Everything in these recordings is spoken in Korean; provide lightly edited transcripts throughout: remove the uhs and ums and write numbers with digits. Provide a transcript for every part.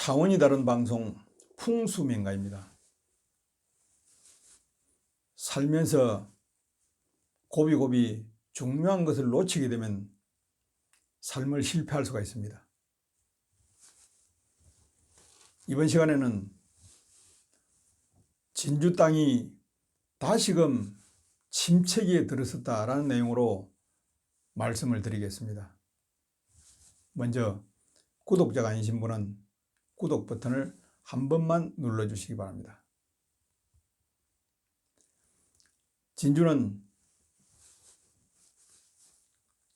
차원이 다른 방송 풍수명가입니다. 살면서 고비고비 중요한 것을 놓치게 되면 삶을 실패할 수가 있습니다. 이번 시간에는 진주 땅이 다시금 침체기에 들어섰다라는 내용으로 말씀을 드리겠습니다. 먼저 구독자가 아니신 분은 구독 버튼을 한 번만 눌러주시기 바랍니다. 진주는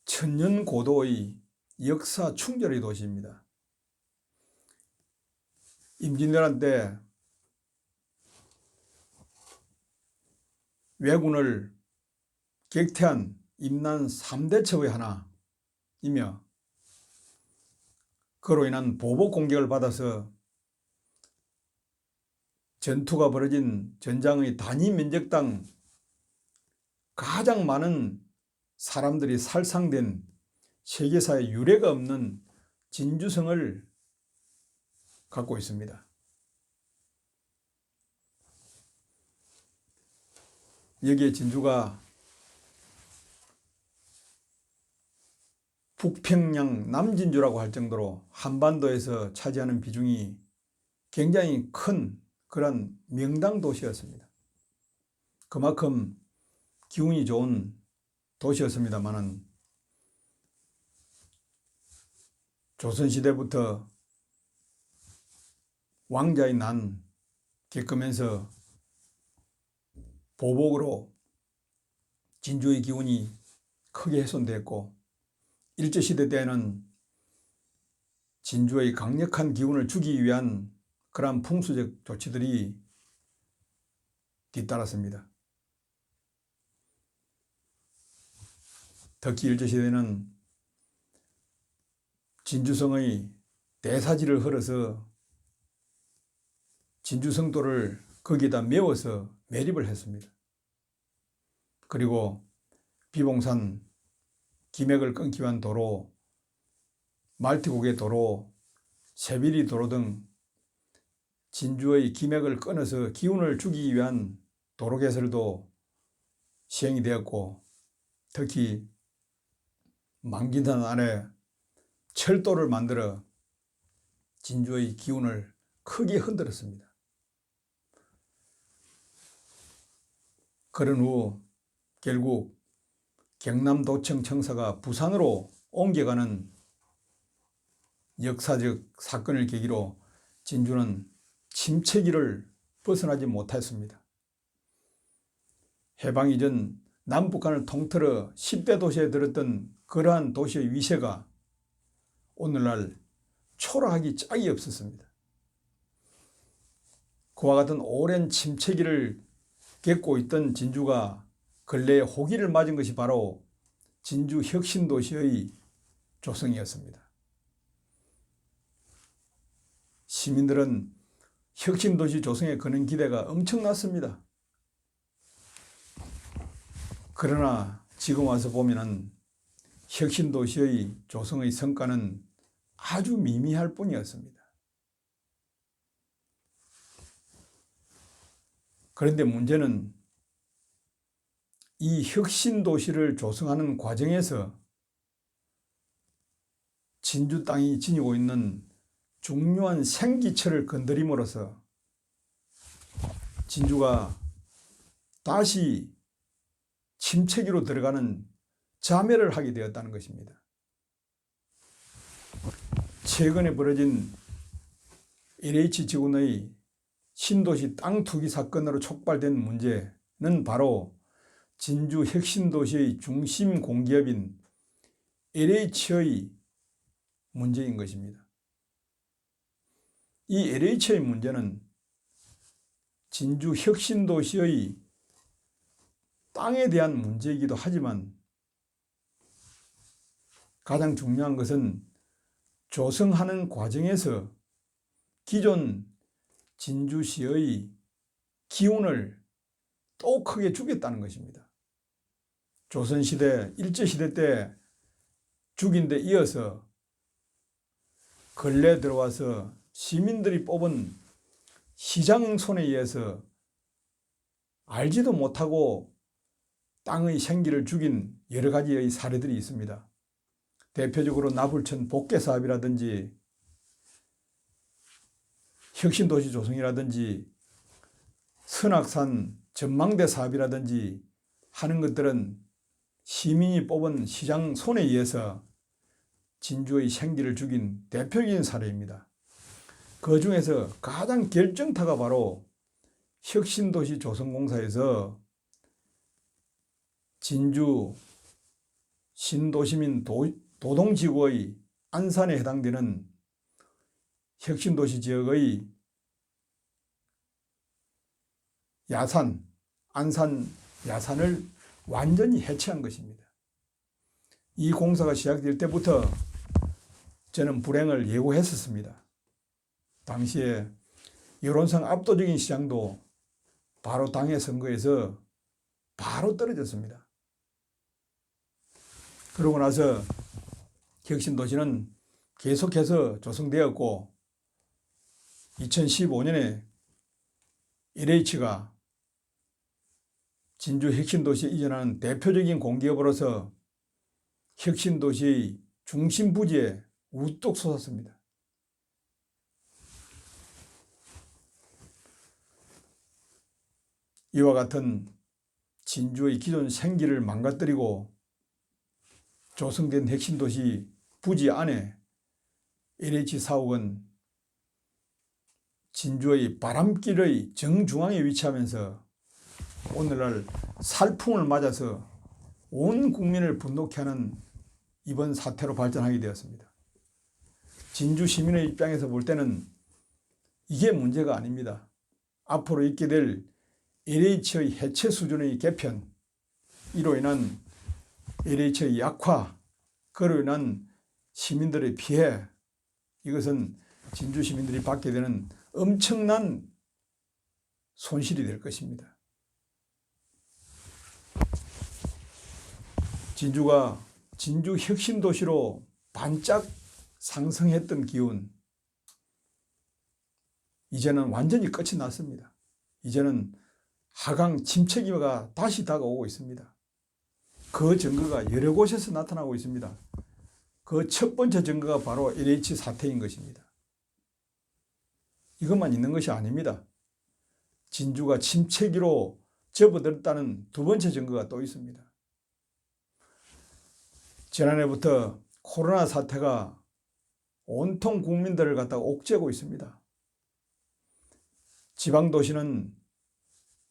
천년고도의 역사 충절의 도시입니다. 임진왜란 때 왜군을 격퇴한 임난 3대 첩의 하나이며 그로 인한 보복 공격을 받아서 전투가 벌어진 전장의 단위 면적당 가장 많은 사람들이 살상된 세계사에 유례가 없는 진주성을 갖고 있습니다. 여기에 진주가 북평양 남진주라고 할 정도로 한반도에서 차지하는 비중이 굉장히 큰 그런 명당 도시였습니다. 그만큼 기운이 좋은 도시였습니다마는 조선시대부터 왕자의 난 겪으면서 보복으로 진주의 기운이 크게 훼손되었고 일제시대 때에는 진주의 강력한 기운을 주기 위한 그러한 풍수적 조치들이 뒤따랐습니다. 특히 일제시대는 진주성의 대사지를 헐어서 진주성도를 거기에다 메워서 매립을 했습니다. 그리고 비봉산 기맥을 끊기 위한 도로, 말티고개 도로, 세비리 도로 등 진주의 기맥을 끊어서 기운을 주기 위한 도로 개설도 시행이 되었고 특히 만긴산 아래 철도를 만들어 진주의 기운을 크게 흔들었습니다. 그런 후 결국 경남도청 청사가 부산으로 옮겨가는 역사적 사건을 계기로 진주는 침체기를 벗어나지 못했습니다. 해방 이전 남북한을 통틀어 10대 도시에 들었던 그러한 도시의 위세가 오늘날 초라하기 짝이 없었습니다. 그와 같은 오랜 침체기를 겪고 있던 진주가 근래에 호기를 맞은 것이 바로 진주 혁신도시의 조성이었습니다. 시민들은 혁신도시 조성에 거는 기대가 엄청났습니다. 그러나 지금 와서 보면은 혁신도시의 조성의 성과는 아주 미미할 뿐이었습니다. 그런데 문제는 이 혁신도시를 조성하는 과정에서 진주 땅이 지니고 있는 중요한 생기처를 건드림으로써 진주가 다시 침체기로 들어가는 자멸을 하게 되었다는 것입니다. 최근에 벌어진 LH지구의 신도시 땅 투기 사건으로 촉발된 문제는 바로 진주 혁신도시의 중심 공기업인 LH의 문제인 것입니다. 이 LH의 문제는 진주 혁신도시의 땅에 대한 문제이기도 하지만 가장 중요한 것은 조성하는 과정에서 기존 진주시의 기운을 또 크게 죽였다는 것입니다. 조선시대, 일제시대 때 죽인 데 이어서 근래 들어와서 시민들이 뽑은 시장 손에 의해서 알지도 못하고 땅의 생기를 죽인 여러 가지의 사례들이 있습니다. 대표적으로 나불천 복개 사업이라든지 혁신도시 조성이라든지 선악산 전망대 사업이라든지 하는 것들은 시민이 뽑은 시장 손에 의해서 진주의 생기를 죽인 대표적인 사례입니다. 그 중에서 가장 결정타가 바로 혁신도시 조성공사에서 진주 신도시민 도동지구의 안산에 해당되는 혁신도시 지역의 야산, 안산 야산을 완전히 해체한 것입니다. 이 공사가 시작될 때부터 저는 불행을 예고했었습니다. 당시에 여론상 압도적인 시장도 바로 당의 선거에서 바로 떨어졌습니다. 그러고 나서 혁신도시는 계속해서 조성되었고 2015년에 LH가 진주 혁신도시에 이전하는 대표적인 공기업으로서 혁신도시의 중심 부지에 우뚝 솟았습니다. 이와 같은 진주의 기존 생기를 망가뜨리고 조성된 혁신도시 부지 안에 LH 사옥은 진주의 바람길의 정중앙에 위치하면서 오늘날 살풍을 맞아서 온 국민을 분노케 하는 이번 사태로 발전하게 되었습니다. 진주 시민의 입장에서 볼 때는 이게 문제가 아닙니다. 앞으로 있게 될 LH의 해체 수준의 개편, 이로 인한 LH의 약화, 그로 인한 시민들의 피해, 이것은 진주 시민들이 받게 되는 엄청난 손실이 될 것입니다. 진주가 진주 혁신도시로 반짝 상승했던 기운, 이제는 완전히 끝이 났습니다. 이제는 하강 침체기가 다시 다가오고 있습니다. 그 증거가 여러 곳에서 나타나고 있습니다. 그 첫 번째 증거가 바로 LH 사태인 것입니다. 이것만 있는 것이 아닙니다. 진주가 침체기로 접어들었다는 두 번째 증거가 또 있습니다. 지난해부터 코로나 사태가 온통 국민들을 갖다가 옥죄고 있습니다. 지방도시는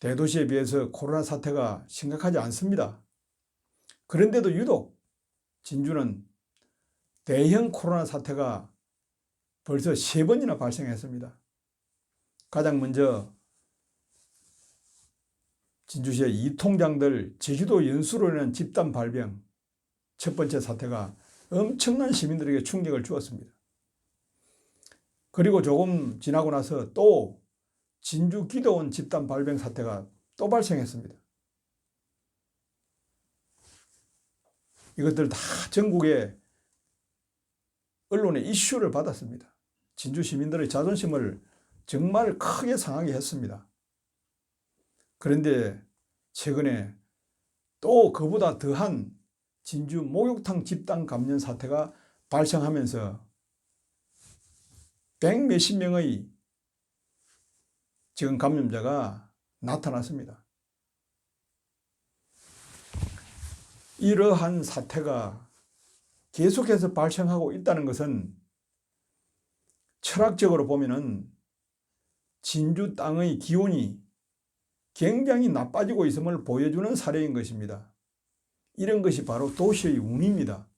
대도시에 비해서 코로나 사태가 심각하지 않습니다. 그런데도 유독 진주는 대형 코로나 사태가 벌써 3번이나 발생했습니다. 가장 먼저 진주시의 이 통장들 제주도 연수로 인한 집단 발병, 첫 번째 사태가 엄청난 시민들에게 충격을 주었습니다. 그리고 조금 지나고 나서 또 진주 기도원 집단 발병 사태가 또 발생했습니다. 이것들 다 전국의 언론의 이슈를 받았습니다. 진주 시민들의 자존심을 정말 크게 상하게 했습니다. 그런데 최근에 또 그보다 더한 진주 목욕탕 집단 감염 사태가 발생하면서 100몇십 명의 지금 감염자가 나타났습니다. 이러한 사태가 계속해서 발생하고 있다는 것은 철학적으로 보면은 진주 땅의 기온이 굉장히 나빠지고 있음을 보여주는 사례인 것입니다. 이런 것이 바로 도시의 운입니다.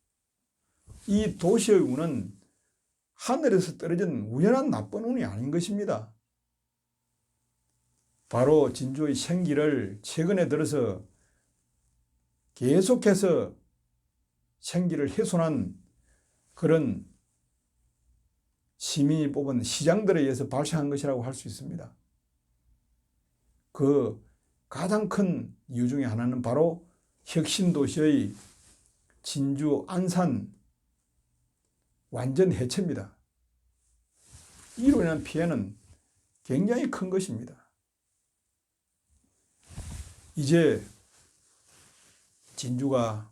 이 도시의 운은 하늘에서 떨어진 우연한 나쁜 운이 아닌 것입니다. 바로 진주의 생기를 최근에 들어서 계속해서 생기를 훼손한 그런 시민이 뽑은 시장들에 의해서 발생한 것이라고 할 수 있습니다. 그 가장 큰 이유 중에 하나는 바로 혁신도시의 진주 안산 완전 해체입니다. 이로 인한 피해는 굉장히 큰 것입니다. 이제 진주가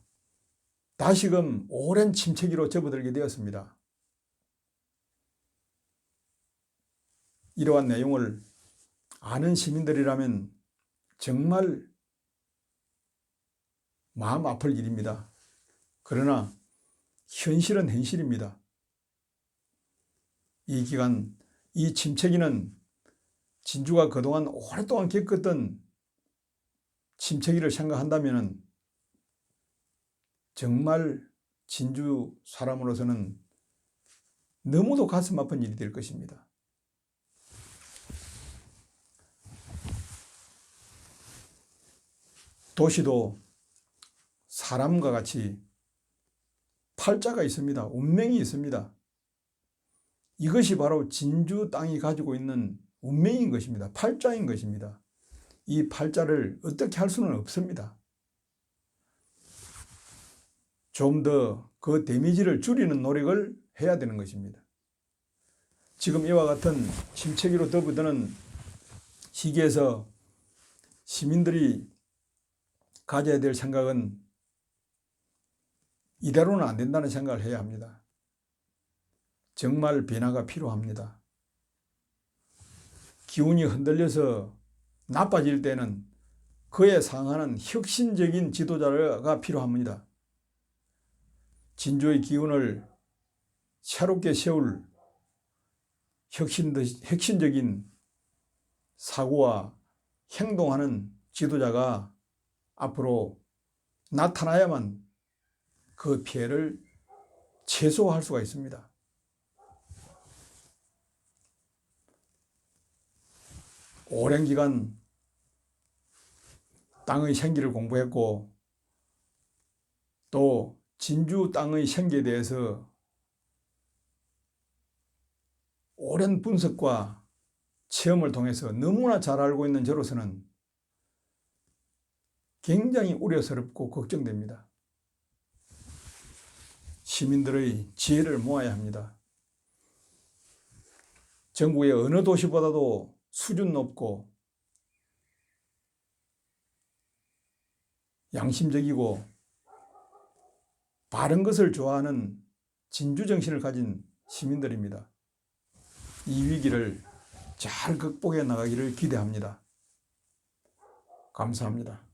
다시금 오랜 침체기로 접어들게 되었습니다. 이러한 내용을 아는 시민들이라면 정말 마음 아플 일입니다. 그러나 현실은 현실입니다. 이 기간, 이 침체기는 진주가 그동안 오랫동안 겪었던 침체기를 생각한다면 정말 진주 사람으로서는 너무도 가슴 아픈 일이 될 것입니다. 도시도 사람과 같이 팔자가 있습니다. 운명이 있습니다. 이것이 바로 진주 땅이 가지고 있는 운명인 것입니다. 팔자인 것입니다. 이 팔자를 어떻게 할 수는 없습니다. 좀 더 그 데미지를 줄이는 노력을 해야 되는 것입니다. 지금 이와 같은 침체기로 접어드는 시기에서 시민들이 가져야 될 생각은 이대로는 안 된다는 생각을 해야 합니다. 정말 변화가 필요합니다. 기운이 흔들려서 나빠질 때는 그에 상하는 혁신적인 지도자가 필요합니다. 진주의 기운을 새롭게 세울 혁신적인 사고와 행동하는 지도자가 앞으로 나타나야만 그 피해를 최소화할 수가 있습니다. 오랜 기간 땅의 생기를 공부했고 또 진주 땅의 생기에 대해서 오랜 분석과 체험을 통해서 너무나 잘 알고 있는 저로서는 굉장히 우려스럽고 걱정됩니다. 시민들의 지혜를 모아야 합니다. 전국의 어느 도시보다도 수준 높고 양심적이고 바른 것을 좋아하는 진주정신을 가진 시민들입니다. 이 위기를 잘 극복해 나가기를 기대합니다. 감사합니다.